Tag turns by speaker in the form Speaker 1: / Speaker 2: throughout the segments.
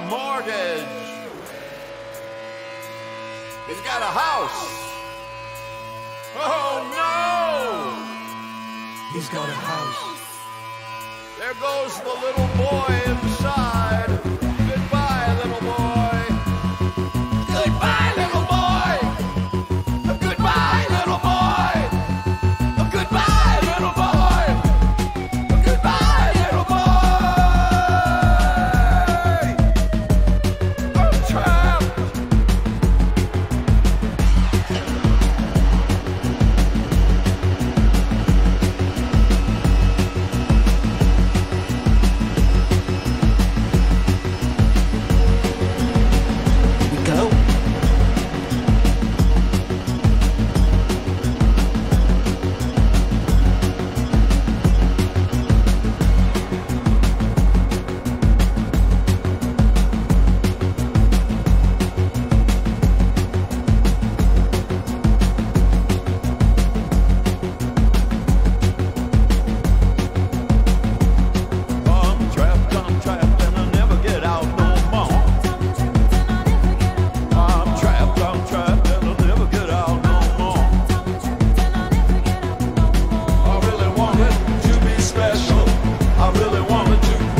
Speaker 1: mortgage. He's got a house. Oh no!
Speaker 2: He's got a house.
Speaker 1: There goes the little boy inside. Goodbye, little boy. Goodbye, little boy. Goodbye, little boy. Goodbye, little boy. Goodbye, little boy. I'm trapped.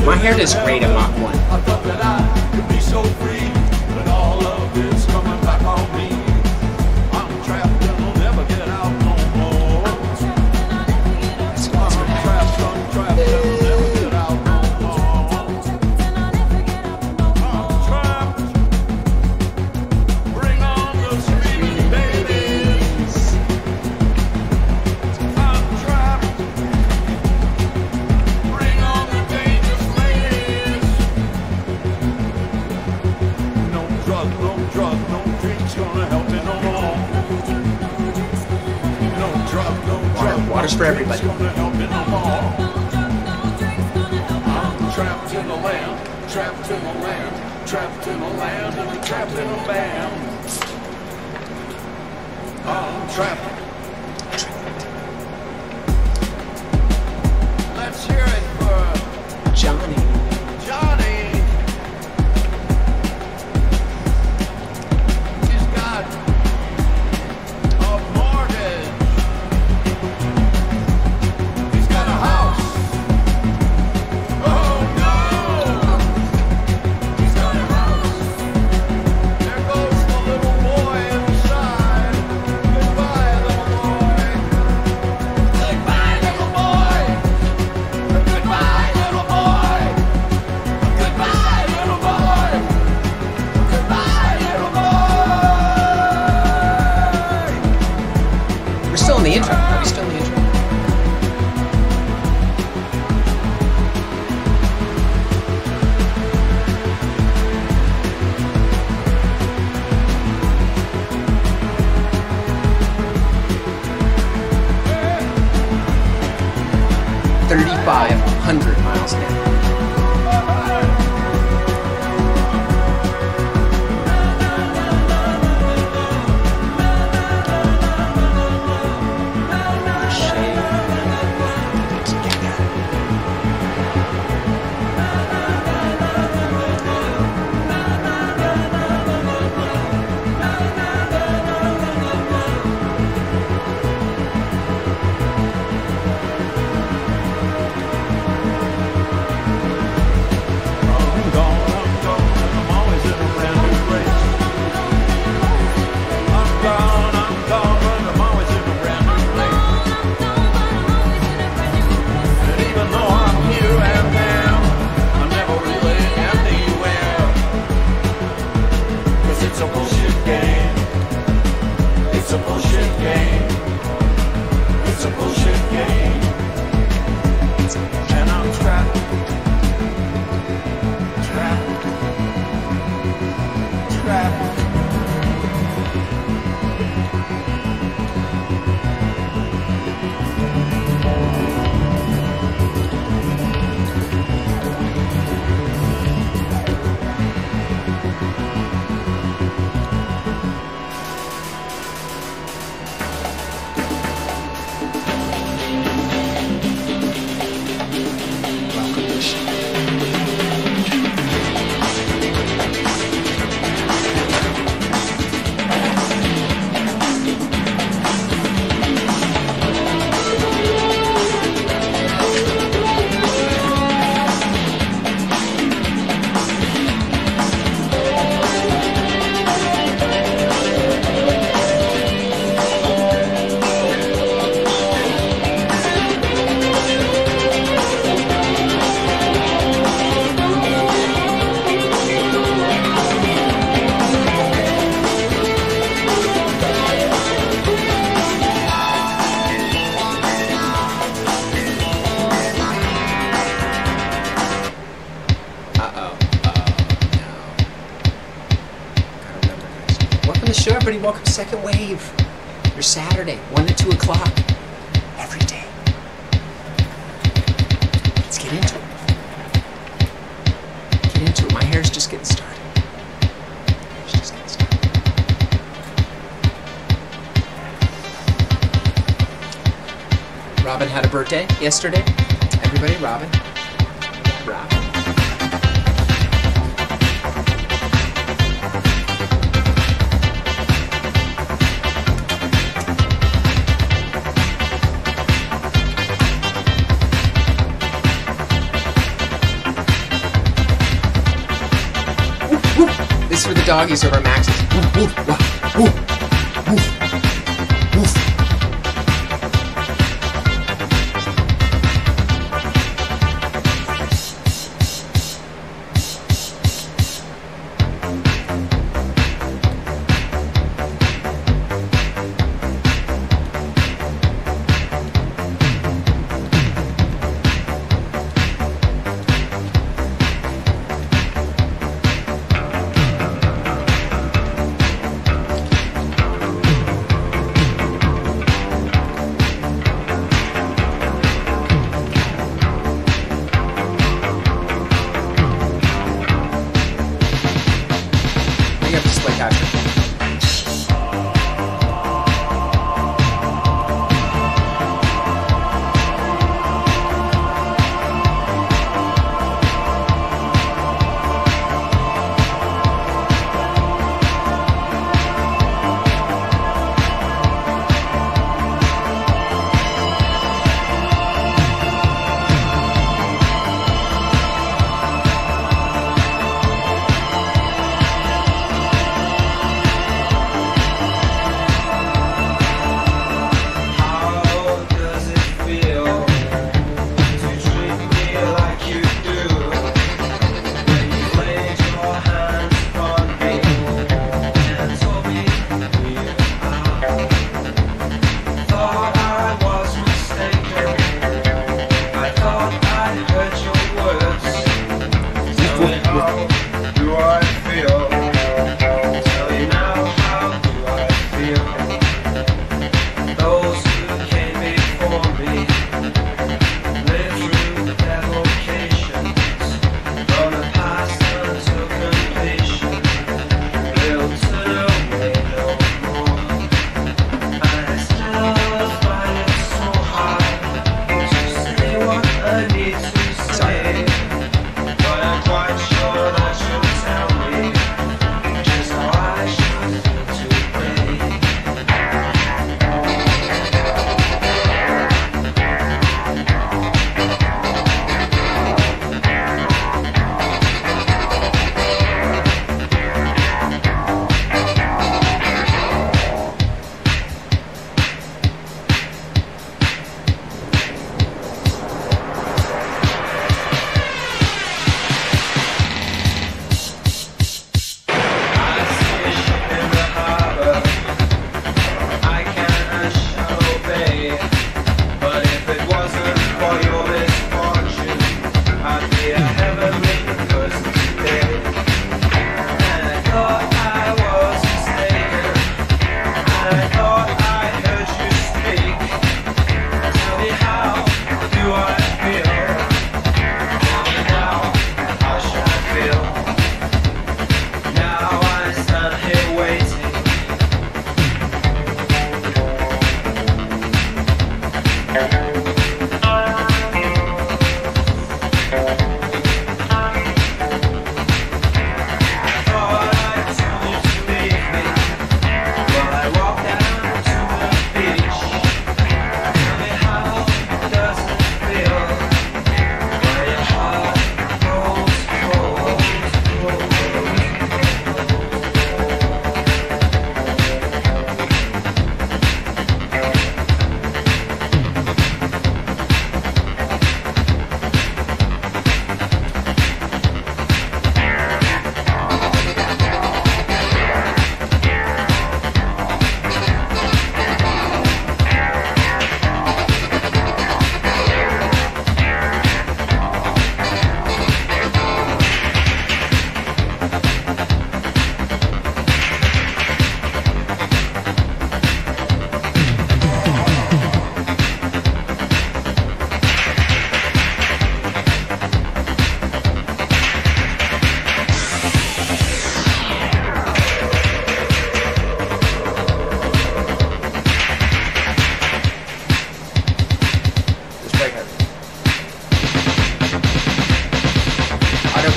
Speaker 3: My hair does great at Mach 1.
Speaker 1: I thought that I could be so free, but all of this coming back on me. I'm trapped and I'll never get out no more. I'm trapped and I'll never get out no more. I'm trapped. Bring on the screaming babies. I'm trapped. Bring on the dangerous. No drug, no drink's gonna help me no more. No drug, no drug.
Speaker 3: Water's for everybody.
Speaker 1: Gonna help me no more. I'm trapped in a land, trapped in a land, trapped in a land, and trapped in a band. I'm trapped. Let's hear it for
Speaker 3: Johnny.
Speaker 1: Johnny.
Speaker 3: Still in the intro. Are we still in the intro? $3,500 miles an hour. show, everybody. Welcome to Second Wave. Your Saturday, 1 to 2 o'clock. Every day. Let's get into it. Get into it. My hair's just getting started. It's just getting started. Robin had a birthday yesterday. Everybody, Robin. Robin. This is for the doggies over Max's. Woof, woof, woof, woof, woof, woof.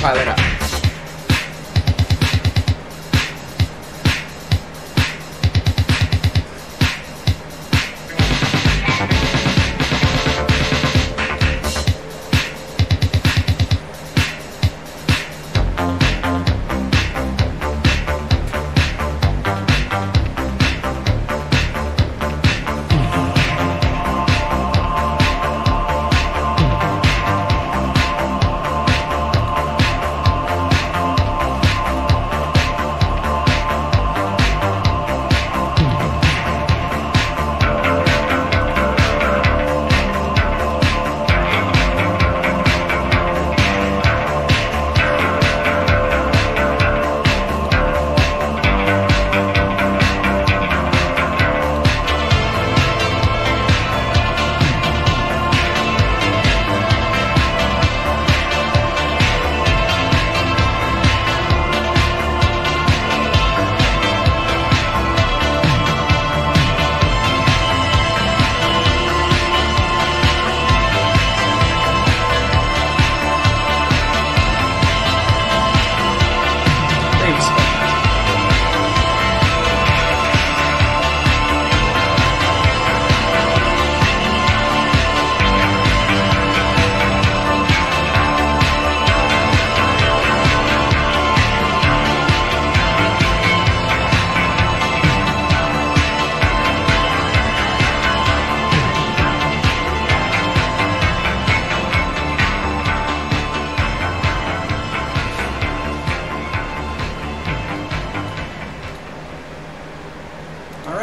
Speaker 3: pile it up.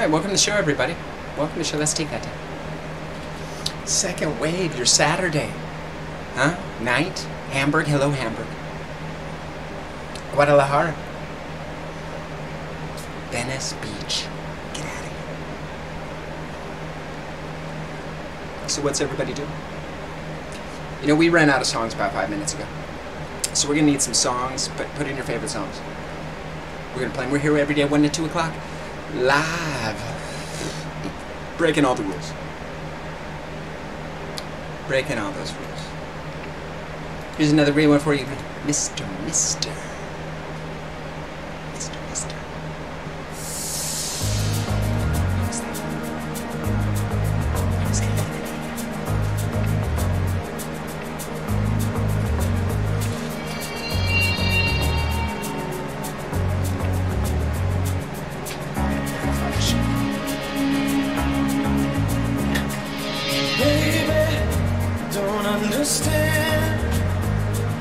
Speaker 3: Welcome to the show, everybody. Welcome to the show. Let's take that down. Second wave, your Saturday. Huh? Night? Hamburg? Hello, Hamburg. Guadalajara. Venice Beach. Get out of here. So what's everybody doing? You know, we ran out of songs about 5 minutes ago. So we're going to need some songs, but put in your favorite songs. We're going to play them. We're here every day, 1 to 2 o'clock. Live. Breaking all the rules. Breaking all those rules. Here's another great one for you. Mr. Mister. Mr. Mister.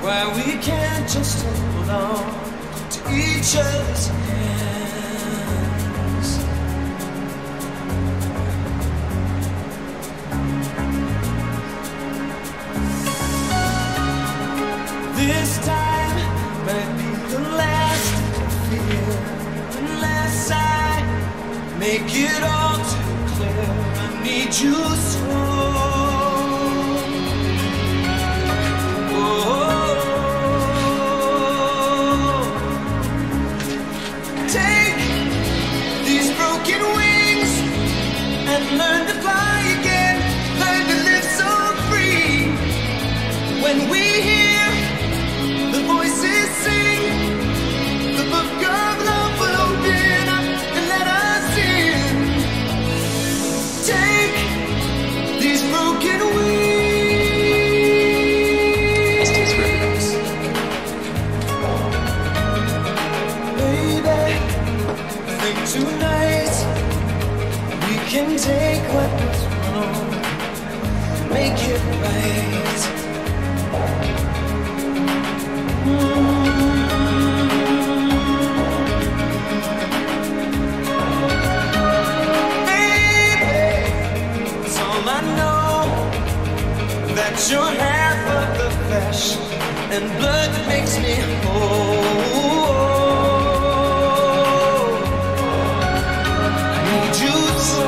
Speaker 2: Why we can't just hold on to each other's hands. This time might be the last I feel, unless I make it all too clear. I need you so. Learn to fly again, learn to live so free. When we hear the voices sing, the book of love will open up and let us in. Take these broken wings. Baby, think tonight we can take what was wrong, make it right. Baby, it's all I know, that you're half of the flesh and blood that makes me whole. I need you so.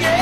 Speaker 2: Yeah.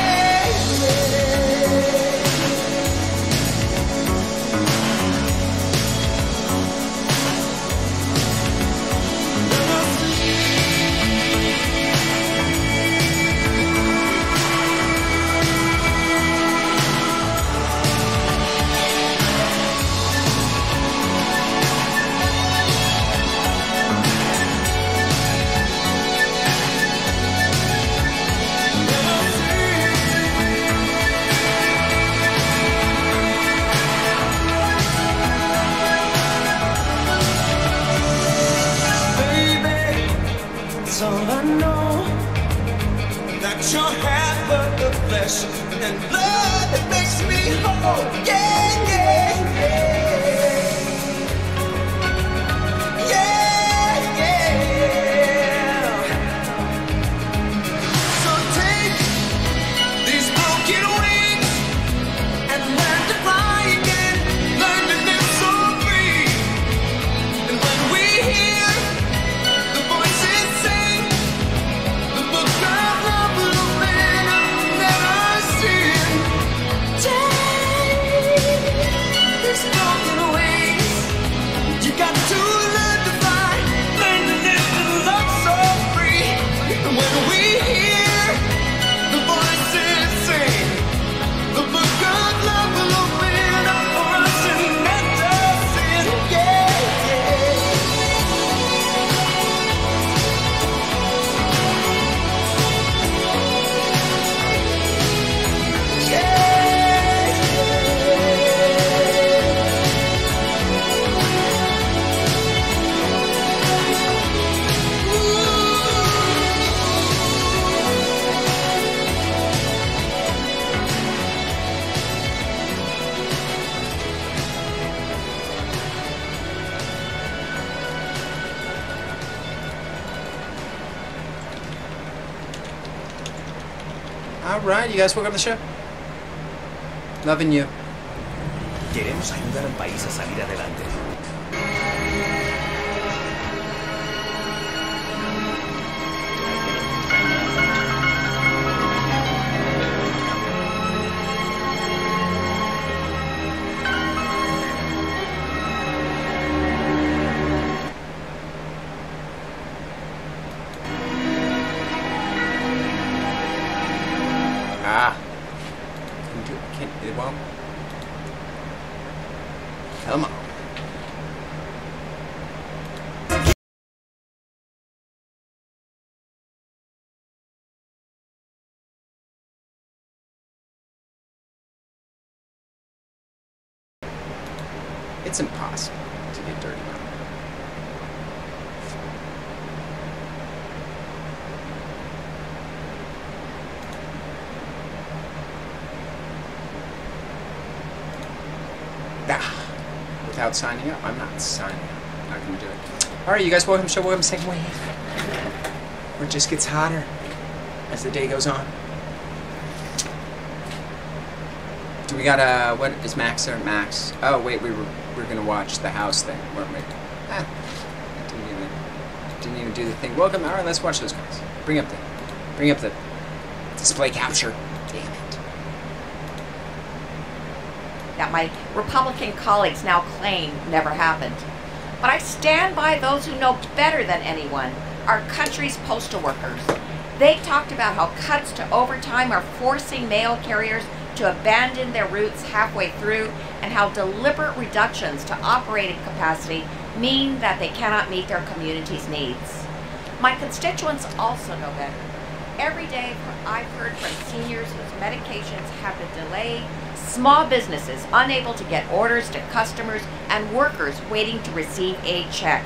Speaker 2: flesh and blood that makes me whole. Yeah, yeah, yeah. Yeah, yeah. So take these broken wings and learn to fly again. Learn to live so free. And when we hear the voices sing, the book of love will open up and let us in. Take these broken wings. You got to learn to fly, learn to live and love so free. And when we hear the voices sing, the book of love will open up for us and let us in. Yeah, yeah.
Speaker 3: All right, you guys welcome to the show. Loving you.
Speaker 4: Queremos ayudar al país a salir adelante.
Speaker 3: Ah. It won't. Come on. It's impossible to get dirty now. Without signing up, I'm not signing up. I'm not going to do it. All right, you guys, welcome to the show. Welcome to Second Wave. Where it just gets hotter as the day goes on. Do we got what is Max there? Max. Oh wait, we were going to watch the house thing, weren't we? Didn't even do the thing. Welcome. All right, let's watch those guys. Bring up the display capture. Damn it.
Speaker 5: That my Republican colleagues now claim never happened. But I stand by those who know better than anyone, our country's postal workers. They talked about how cuts to overtime are forcing mail carriers to abandon their routes halfway through, and how deliberate reductions to operating capacity mean that they cannot meet their community's needs. My constituents also know better. Every day I've heard from seniors whose medications have been delayed, small businesses unable to get orders to customers, and workers waiting to receive a check.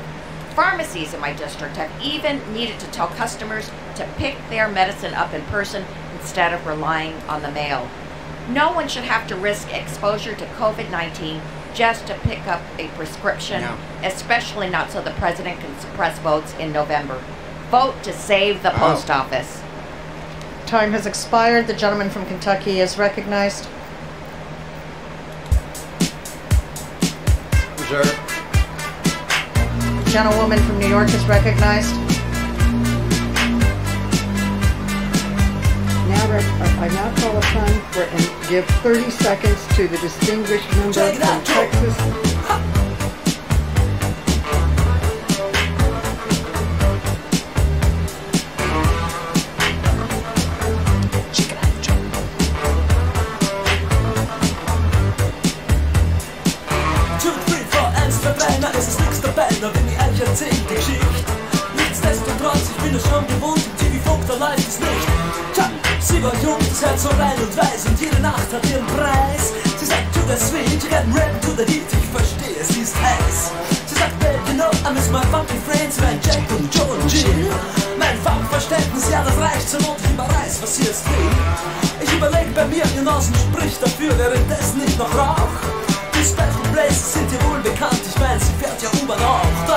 Speaker 5: Pharmacies in my district have even needed to tell customers to pick their medicine up in person instead of relying on the mail. No one should have to risk exposure to COVID-19 just to pick up a prescription,
Speaker 3: No.
Speaker 5: Especially not so the president can suppress votes in November. Vote to save the post office.
Speaker 6: Time has expired. The gentleman from Kentucky is recognized.
Speaker 7: Reserve.
Speaker 6: Gentlewoman from New York is recognized.
Speaker 8: I now call upon for and give 30 seconds to the distinguished member from Texas.
Speaker 9: Nichtsdestotrotz, ich bin es schon gewohnt, TV-Funk, da läuft es nicht. Tja, sie war jung, das Herz so rein und weiß und jede Nacht hat ihren Preis. Sie sagt, to the sweet, you can rap to the heat, ich verstehe, sie ist heiß. Sie sagt, babe, you know, I miss my funky friends, mein Jack und Joe und Jill. Mein Fachverständnis, ja, das reicht zur Not, ich überreiß, was sie jetzt will. Ich überleg,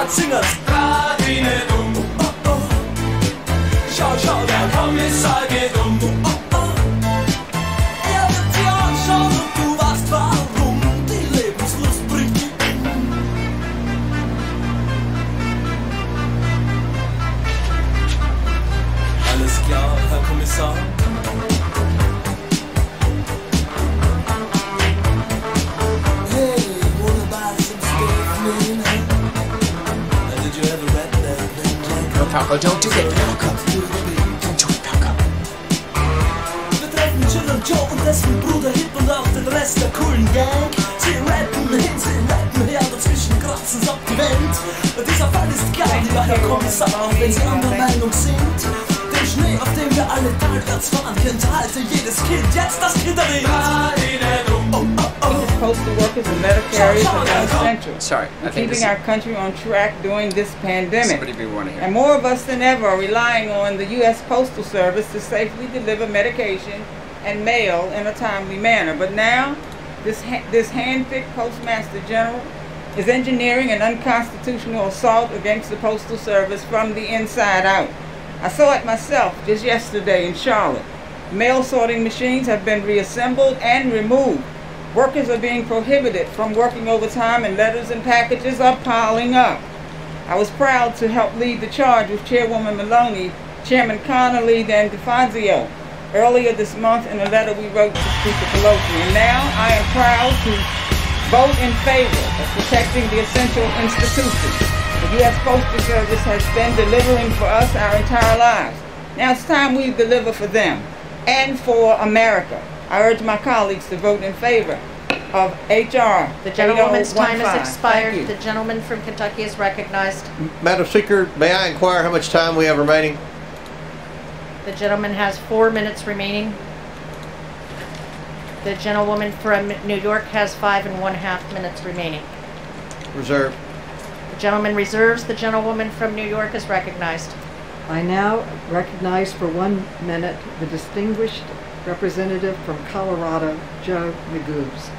Speaker 9: singen's Radine dumm. Oh, oh. Schau, schau, der Kommissar geht um. Oh, oh. Er wird dir anschauen und du weißt warum. Die Lebenslust bringt dich um. Alles klar, Herr Kommissar. Hey, what about some stuff, man? Did you ever read that thing, Jack?
Speaker 3: No, Falco, don't do it, Falco. Don't do it, Falco.
Speaker 9: Wir treffen Jill und Joe und dessen Bruder Hip und auch den Rest der coolen Gang. Sie rappen hin, sie rappen her, dazwischen kratzen's ab die Wand. Dieser Fall ist klar, lieber Herr Kommissar, auch wenn Sie anderer Meinung sind. Den Schnee, auf dem wir alle talwärts fahren, enthalte jedes Kind jetzt das Kinderlied. Oh, oh, oh.
Speaker 7: Postal workers and letter carriers are essential
Speaker 3: Sorry, I
Speaker 7: in
Speaker 3: think
Speaker 7: keeping our country on track during this pandemic.
Speaker 3: somebody be warning here.
Speaker 7: And more of us than ever are relying on the U.S. Postal Service to safely deliver medication and mail in a timely manner. But now, this hand-picked Postmaster General is engineering an unconstitutional assault against the Postal Service from the inside out. I saw it myself just yesterday in Charlotte. Mail sorting machines have been reassembled and removed. Workers are being prohibited from working overtime and letters and packages are piling up. I was proud to help lead the charge with Chairwoman Maloney, Chairman Connolly, and DeFazio earlier this month in a letter we wrote to Speaker Pelosi. And now I am proud to vote in favor of protecting the essential institutions. The U.S. Postal Service has been delivering for us our entire lives. Now it's time we deliver for them and for America. I urge my colleagues to vote in favor of H.R.
Speaker 6: The gentlewoman's time has
Speaker 7: 8015.
Speaker 6: expired.
Speaker 7: Thank you.
Speaker 6: The gentleman from Kentucky is recognized.
Speaker 10: Madam Speaker, may I inquire how much time we have remaining?
Speaker 6: The gentleman has 4 minutes remaining. The gentlewoman from New York has 5.5 minutes remaining.
Speaker 10: Reserve.
Speaker 6: The gentleman reserves. The gentlewoman from New York is recognized.
Speaker 8: I now recognize for 1 minute the distinguished representative from Colorado, Joe Magoo's.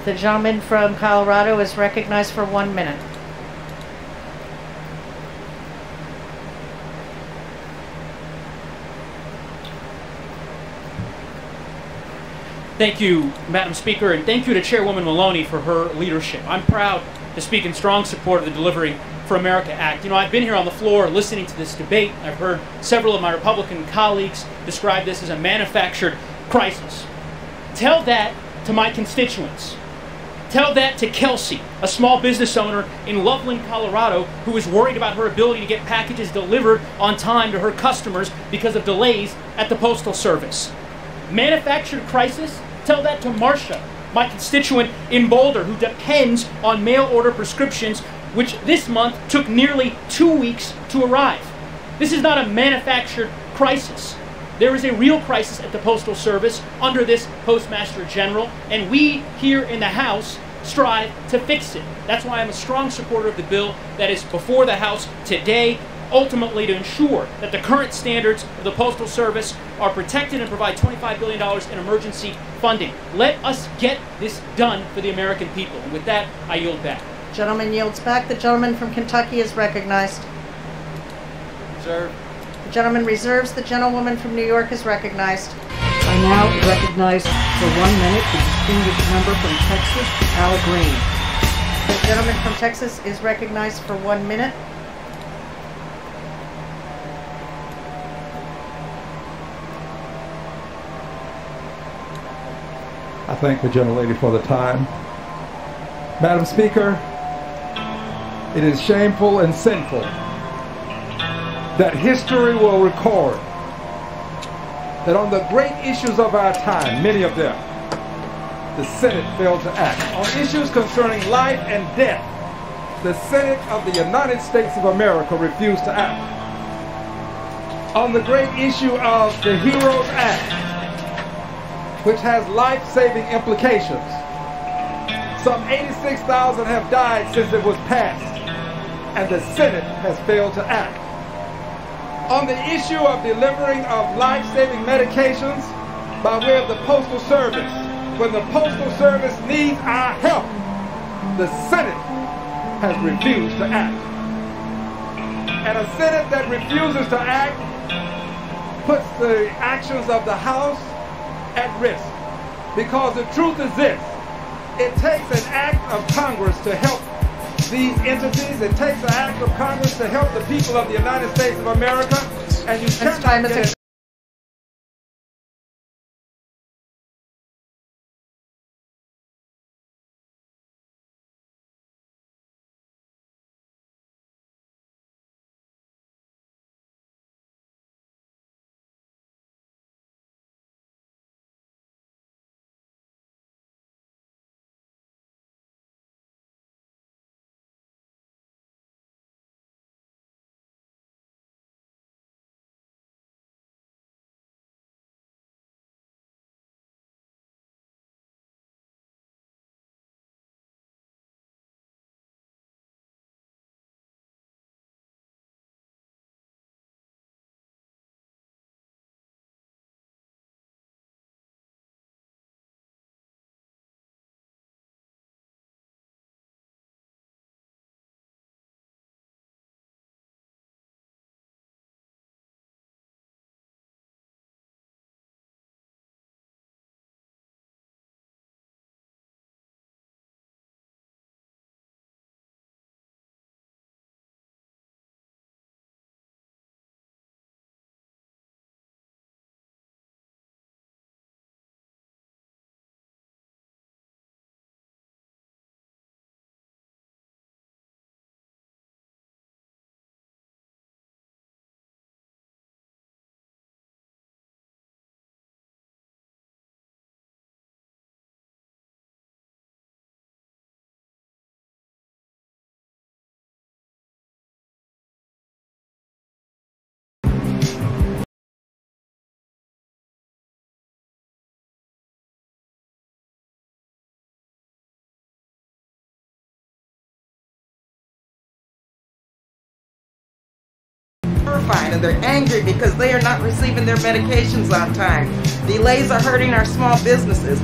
Speaker 6: The gentleman from Colorado is recognized for 1 minute.
Speaker 11: Thank you, Madam Speaker, and thank you to Chairwoman Maloney for her leadership. I'm proud to speak in strong support of the Delivering for America Act. You know, I've been here on the floor listening to this debate. I've heard several of my Republican colleagues describe this as a manufactured crisis. Tell that to my constituents. Tell that to Kelsey, a small business owner in Loveland, Colorado, who is worried about her ability to get packages delivered on time to her customers because of delays at the Postal Service. Manufactured crisis? Tell that to Marcia, my constituent in Boulder, who depends on mail order prescriptions, which this month took nearly 2 weeks to arrive. This is not a manufactured crisis. There is a real crisis at the Postal Service under this Postmaster General, and we here in the House strive to fix it. That's why I'm a strong supporter of the bill that is before the House today, ultimately to ensure that the current standards of the Postal Service are protected and provide $25 billion in emergency funding. Let us get this done for the American people. And with that, I yield back.
Speaker 6: Gentleman yields back. The gentleman from Kentucky is recognized.
Speaker 10: Reserve.
Speaker 6: The gentleman reserves. The gentlewoman from New York is recognized.
Speaker 8: I now recognize for 1 minute the distinguished member from Texas, Al Green.
Speaker 6: The gentleman from Texas is recognized for 1 minute.
Speaker 12: I thank the gentlelady for the time. Madam Speaker, it is shameful and sinful that history will record that on the great issues of our time, many of them, the Senate failed to act. On issues concerning life and death, the Senate of the United States of America refused to act. On the great issue of the HEROES Act, which has life-saving implications, some 86,000 have died since it was passed, and the Senate has failed to act. On the issue of delivering of life-saving medications by way of the Postal Service, when the Postal Service needs our help, the Senate has refused to act. And a Senate that refuses to act puts the actions of the House at risk. Because the truth is this: it takes an act of Congress to help these entities. It takes an act of Congress to help the people of the United States of America. And you cannot get it.
Speaker 13: And they're angry because they are not receiving their medications on time. Delays are hurting our small businesses.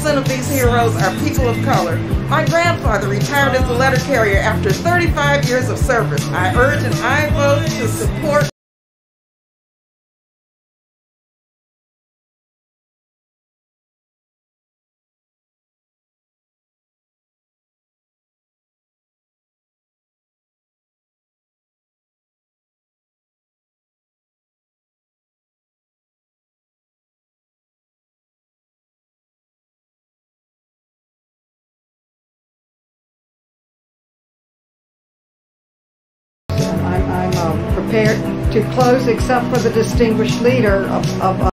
Speaker 13: Some of these heroes are people of color. My grandfather retired as a letter carrier after 35 years of service. I urge an aye vote to support
Speaker 8: I'm prepared to close except for the distinguished leader of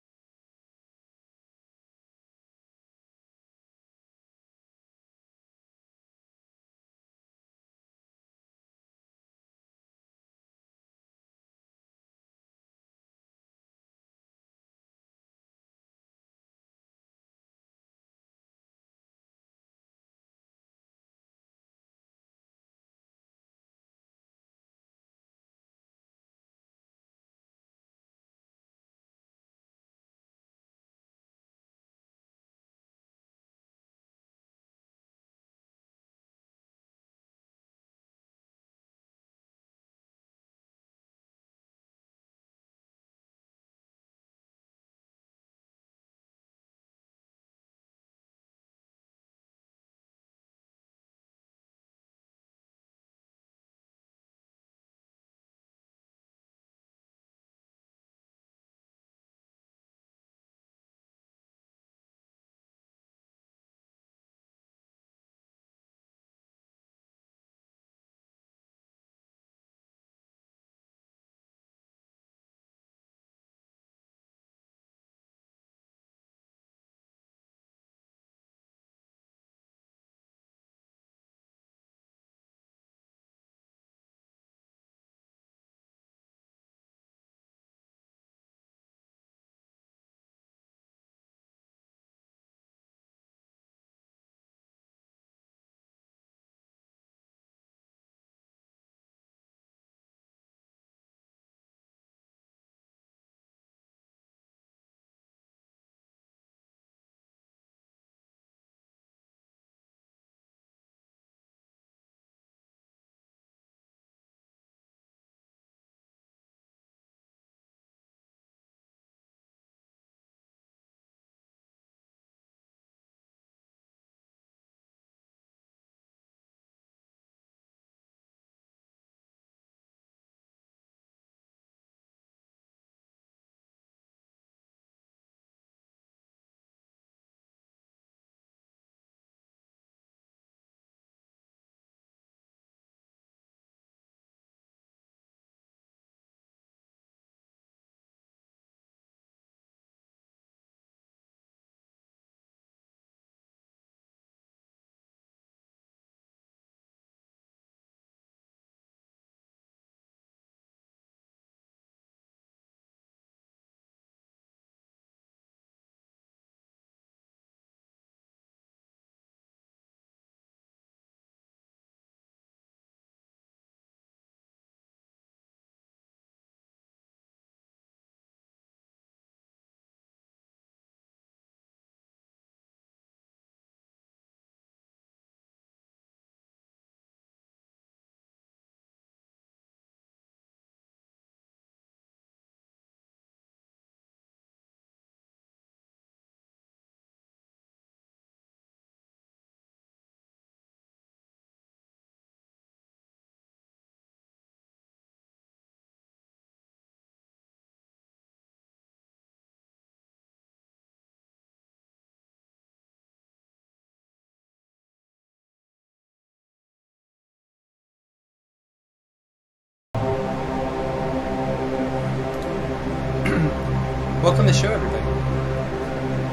Speaker 3: Welcome to the show, everybody.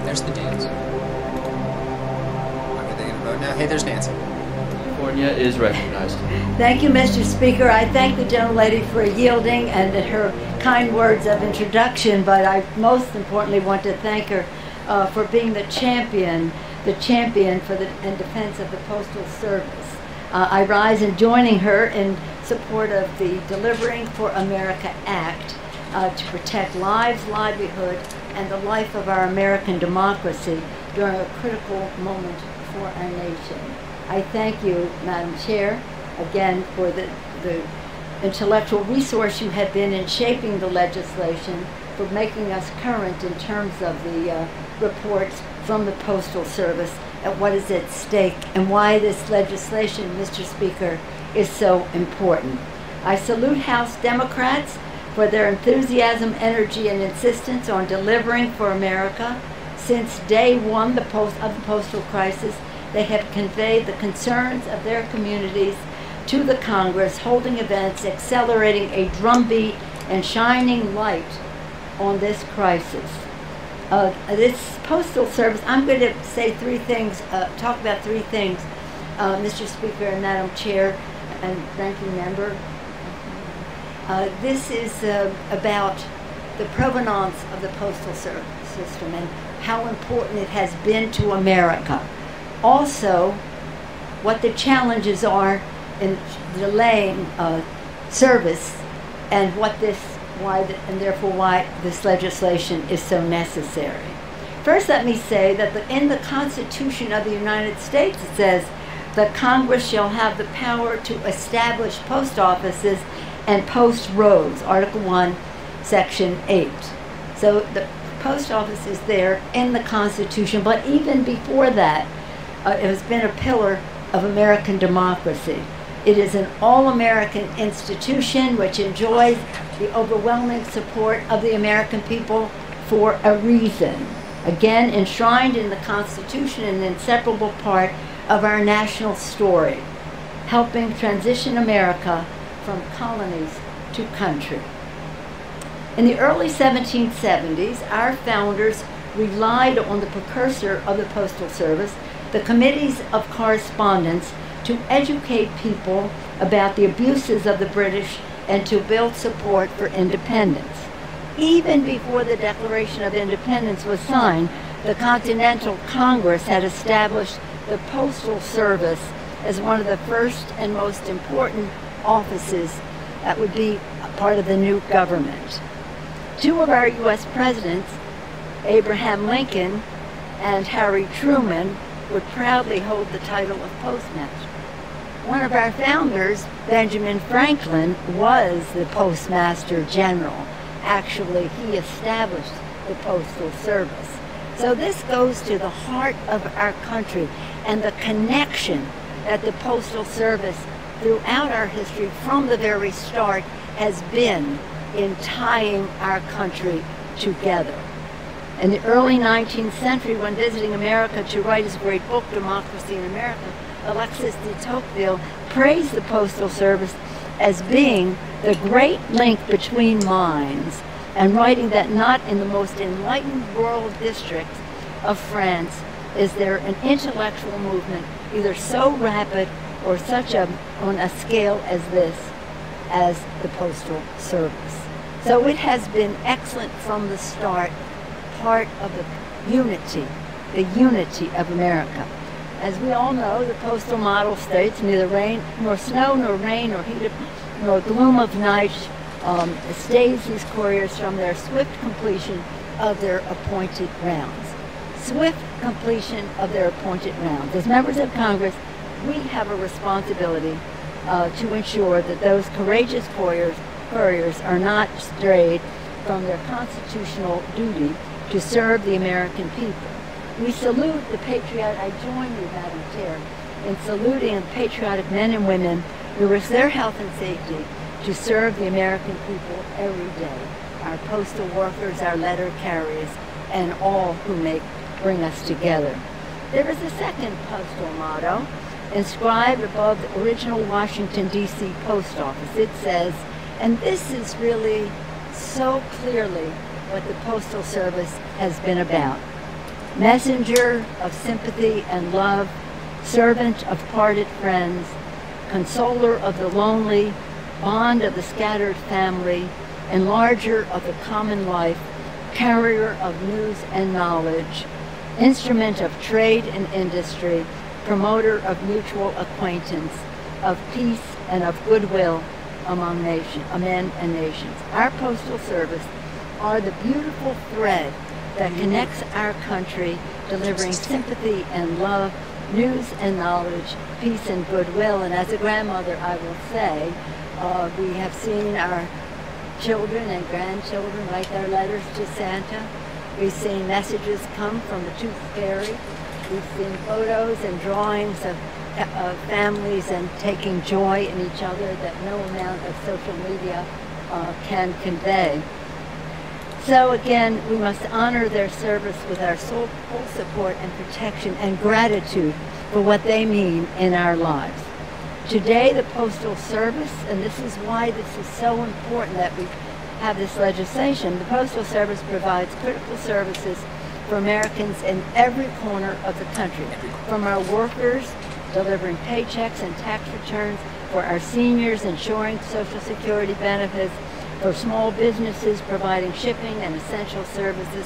Speaker 3: There's the dance. Are they going to vote now? Hey, there's Nancy.
Speaker 14: California is recognized.
Speaker 15: Thank you, Mr. Speaker. I thank the gentlelady for yielding and her kind words of introduction, but I most importantly want to thank her for being the champion for in defense of the Postal Service. I rise in joining her in support of the Delivering for America Act to protect lives, livelihood, and the life of our American democracy during a critical moment for our nation. I thank you, Madam Chair, again for the intellectual resource you have been in shaping the legislation, for making us current in terms of the reports from the Postal Service at what is at stake and why this legislation, Mr. Speaker, is so important. I salute House Democrats for their enthusiasm, energy, and insistence on delivering for America. Since day one of the postal crisis, they have conveyed the concerns of their communities to the Congress, holding events, accelerating a drumbeat, and shining light on this crisis. This Postal Service, I'm going to say three things, talk about three things, Mr. Speaker and Madam Chair and Ranking Member. This is about the provenance of the postal service system and how important it has been to America. Also, what the challenges are in delaying service, and why this legislation is so necessary. First, let me say that in the Constitution of the United States, it says that Congress shall have the power to establish post offices and post roads, Article 1, Section 8. So the post office is there in the Constitution, but even before that, it has been a pillar of American democracy. It is an all-American institution which enjoys the overwhelming support of the American people for a reason. Again, enshrined in the Constitution, an inseparable part of our national story, helping transition America from colonies to country. In the early 1770s, our founders relied on the precursor of the Postal Service, the Committees of Correspondence, to educate people about the abuses of the British and to build support for independence. Even before the Declaration of Independence was signed, the Continental Congress had established the Postal Service as one of the first and most important offices that would be a part of the new government. Two of our U.S. presidents, Abraham Lincoln and Harry Truman, would proudly hold the title of postmaster. One of our founders, Benjamin Franklin, was the Postmaster General. Actually, he established the Postal Service. So this goes to the heart of our country and the connection that the Postal Service throughout our history from the very start has been in tying our country together. In the early 19th century, when visiting America to write his great book, Democracy in America, Alexis de Tocqueville praised the Postal Service as being the great link between minds, and writing that not in the most enlightened rural districts of France is there an intellectual movement either so rapid or on a scale as this, as the Postal Service. So it has been excellent from the start, part of the unity of America. As we all know, the postal model states neither rain, nor snow, nor rain, nor heat, nor gloom of night stays these couriers from their swift completion of their appointed rounds. Swift completion of their appointed rounds. As members of Congress, we have a responsibility to ensure that those courageous couriers are not strayed from their constitutional duty to serve the American people. We salute the I join you, Madam Chair, in saluting the patriotic men and women who risk their health and safety to serve the American people every day. Our postal workers, our letter carriers, and all who bring us together. There is a second postal motto inscribed above the original Washington, D.C. post office. It says, and this is really so clearly what the Postal Service has been about. Messenger of sympathy and love, servant of parted friends, consoler of the lonely, bond of the scattered family, enlarger of the common life, carrier of news and knowledge, instrument of trade and industry, promoter of mutual acquaintance, of peace and of goodwill among men and nations. Our Postal Service are the beautiful thread that connects our country, delivering sympathy and love, news and knowledge, peace and goodwill. And as a grandmother, I will say, we have seen our children and grandchildren write their letters to Santa. We've seen messages come from the Tooth Fairy. We've seen photos and drawings of families and taking joy in each other that no amount of social media can convey. So again, we must honor their service with our full support and protection and gratitude for what they mean in our lives. Today, the Postal Service, and this is why this is so important that we have this legislation, the Postal Service provides critical services for Americans in every corner of the country, from our workers delivering paychecks and tax returns, for our seniors ensuring Social Security benefits, for small businesses providing shipping and essential services,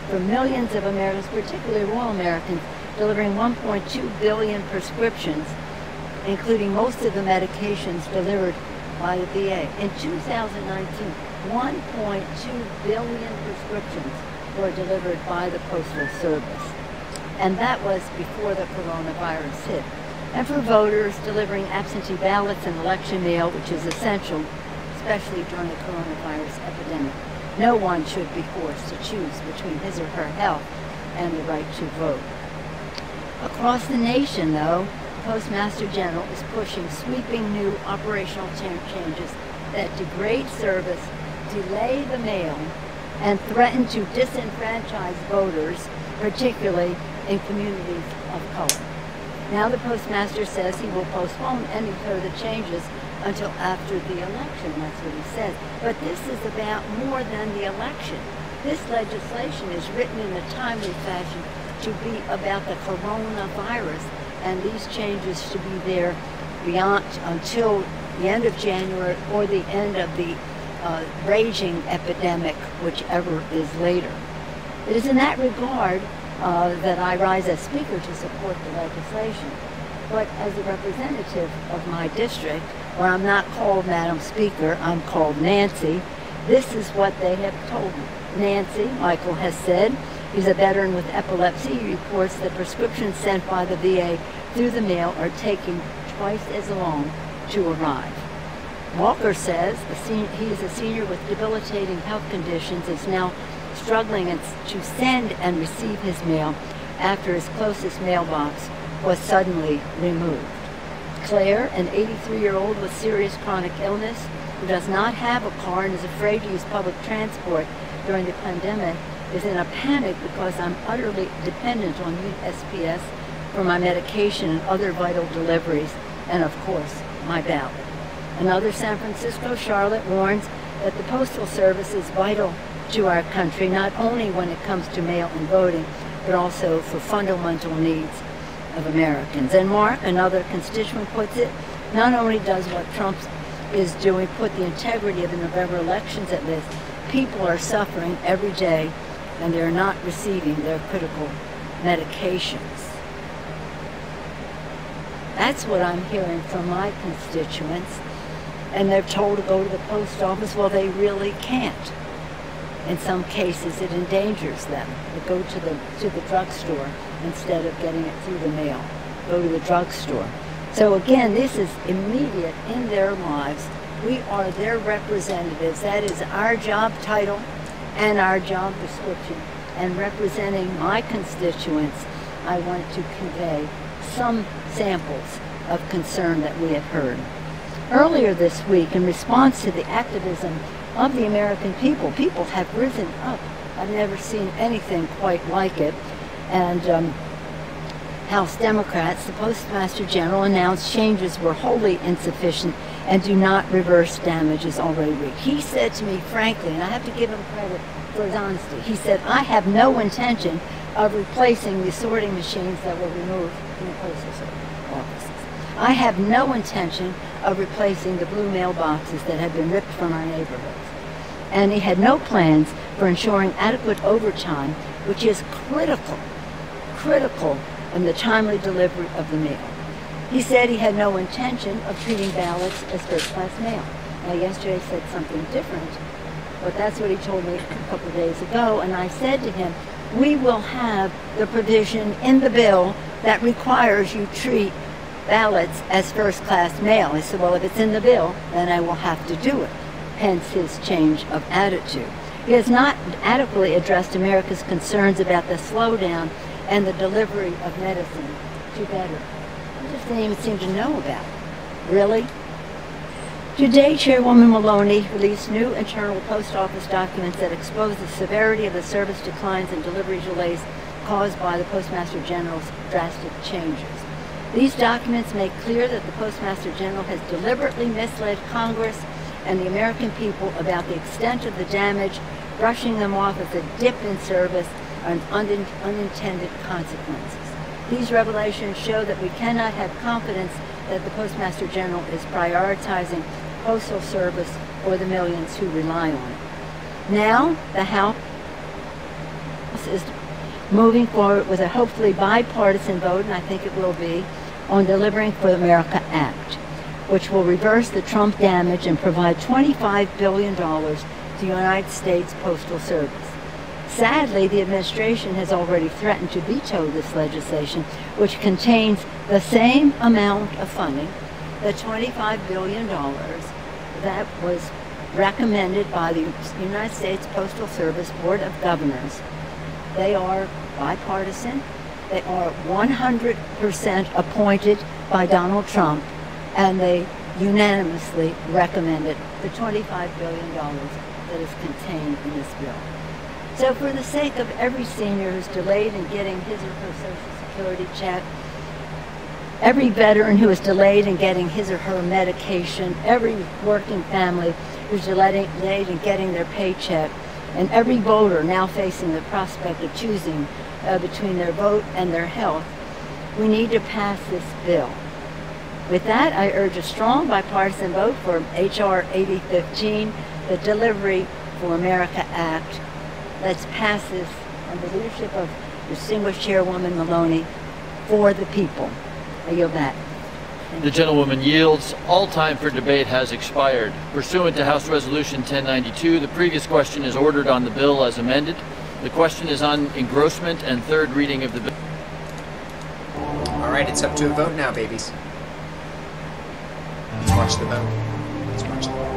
Speaker 15: for millions of Americans, particularly rural Americans, delivering 1.2 billion prescriptions, including most of the medications delivered by the VA. In 2019, 1.2 billion prescriptions were delivered by the Postal Service. And that was before the coronavirus hit. And for voters, delivering absentee ballots and election mail, which is essential, especially during the coronavirus epidemic. No one should be forced to choose between his or her health and the right to vote. Across the nation, though, the Postmaster General is pushing sweeping new operational changes that degrade service, delay the mail, and threaten to disenfranchise voters, particularly in communities of color. Now the Postmaster says he will postpone any further changes until after the election. That's what he says. But this is about more than the election. This legislation is written in a timely fashion to be about the coronavirus, and these changes to be there beyond until the end of January or the end of the raging epidemic, whichever is later. It is in that regard that I rise as Speaker to support the legislation. But as a representative of my district, where I'm not called Madam Speaker, I'm called Nancy, this is what they have told me. Nancy, Michael has said, he's a veteran with epilepsy. He reports that prescriptions sent by the VA through the mail are taking twice as long to arrive. Walker says he is a senior with debilitating health conditions, is now struggling to send and receive his mail after his closest mailbox was suddenly removed. Claire, an 83-year-old with serious chronic illness who does not have a car and is afraid to use public transport during the pandemic, is in a panic because I'm utterly dependent on USPS for my medication and other vital deliveries, and of course, my ballot. Another San Francisco, Charlotte, warns that the Postal Service is vital to our country, not only when it comes to mail and voting, but also for fundamental needs of Americans. And Mark, another constituent, puts it, not only does what Trump is doing put the integrity of the November elections at risk, people are suffering every day and they're not receiving their critical medications. That's what I'm hearing from my constituents. And they're told to go to the post office. Well, they really can't. In some cases, it endangers them. They go to the drugstore instead of getting it through the mail. Go to the drugstore. So again, this is immediate in their lives. We are their representatives. That is our job title and our job description. And representing my constituents, I want to convey some samples of concern that we have heard. Earlier this week, in response to the activism of the American people, people have risen up. I've never seen anything quite like it. And House Democrats, the Postmaster General, announced changes were wholly insufficient and do not reverse damages already reached. He said to me, frankly, and I have to give him credit for his honesty. He said, I have no intention of replacing the sorting machines that were removed from the postal service offices. I have no intention of replacing the blue mailboxes that have been ripped from our neighborhoods. And he had no plans for ensuring adequate overtime, which is critical in the timely delivery of the mail. He said he had no intention of treating ballots as first-class mail. Now, yesterday he said something different, but that's what he told me a couple of days ago, and I said to him, we will have the provision in the bill that requires you treat ballots as first-class mail. He said, well, if it's in the bill, then I will have to do it. Hence his change of attitude. He has not adequately addressed America's concerns about the slowdown and the delivery of medicine to veterans. I just didn't even seem to know about it. Really? Today, Chairwoman Maloney released new internal post office documents that expose the severity of the service declines and delivery delays caused by the Postmaster General's drastic changes. These documents make clear that the Postmaster General has deliberately misled Congress and the American people about the extent of the damage, brushing them off as a dip in service and unintended consequences. These revelations show that we cannot have confidence that the Postmaster General is prioritizing postal service or the millions who rely on it. Now, the House is moving forward with a hopefully bipartisan vote, and I think it will be, on Delivering for America Act, which will reverse the Trump damage and provide $25 billion to the United States Postal Service. Sadly, the administration has already threatened to veto this legislation, which contains the same amount of funding, the $25 billion that was recommended by the United States Postal Service Board of Governors. They are bipartisan. They are 100% appointed by Donald Trump, and they unanimously recommended the $25 billion that is contained in this bill. So for the sake of every senior who's delayed in getting his or her Social Security check, every veteran who is delayed in getting his or her medication, every working family who's delayed in getting their paycheck, and every voter now facing the prospect of choosing between their vote and their health, we need to pass this bill. With that, I urge a strong bipartisan vote for H.R. 8015, the Delivery for America Act. Let's pass this under the leadership of distinguished Chairwoman Maloney for the people. I yield back.
Speaker 14: The gentlewoman yields. All time for debate has expired. Pursuant to House Resolution 1092, the previous question is ordered on the bill as amended. The question is on engrossment and third reading of the bill.
Speaker 3: All right, it's up to a vote now, babies. Let's watch the vote. Let's watch the vote.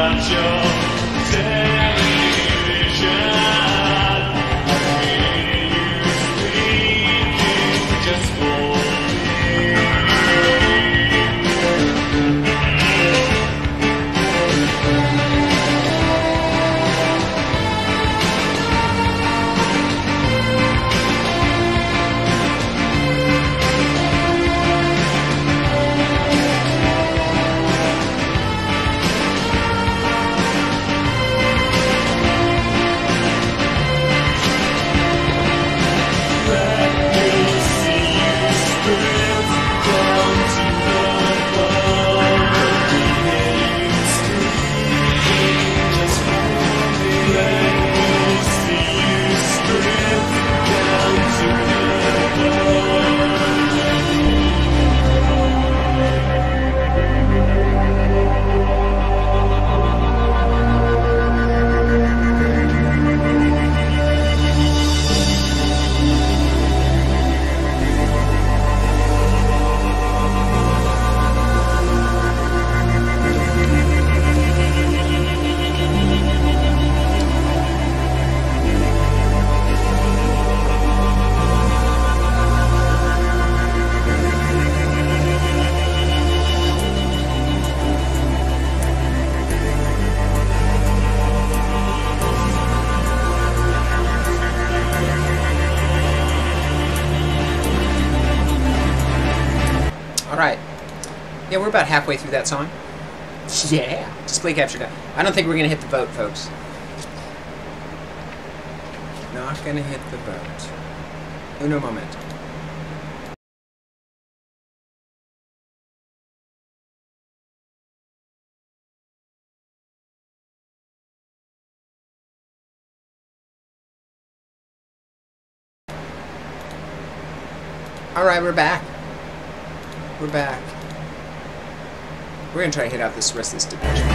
Speaker 1: out your television. I hear you speaking just for
Speaker 3: Yeah, we're about halfway through that song. Yeah. Display capture done. I don't think we're going to hit the vote, folks. Not going to hit the vote. Uno momento. Alright, we're back. We're back. We're gonna try to hit out this rest of this division.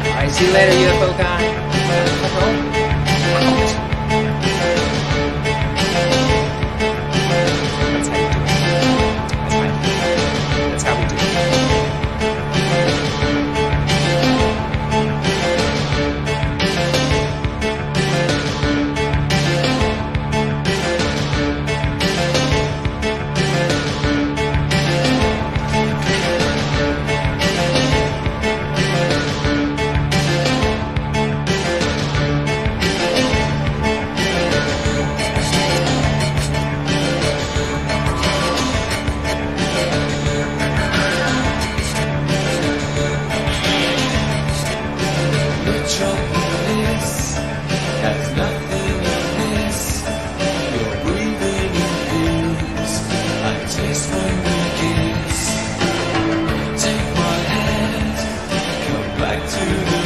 Speaker 3: Alright, see you later, UFO guy.
Speaker 1: Back to the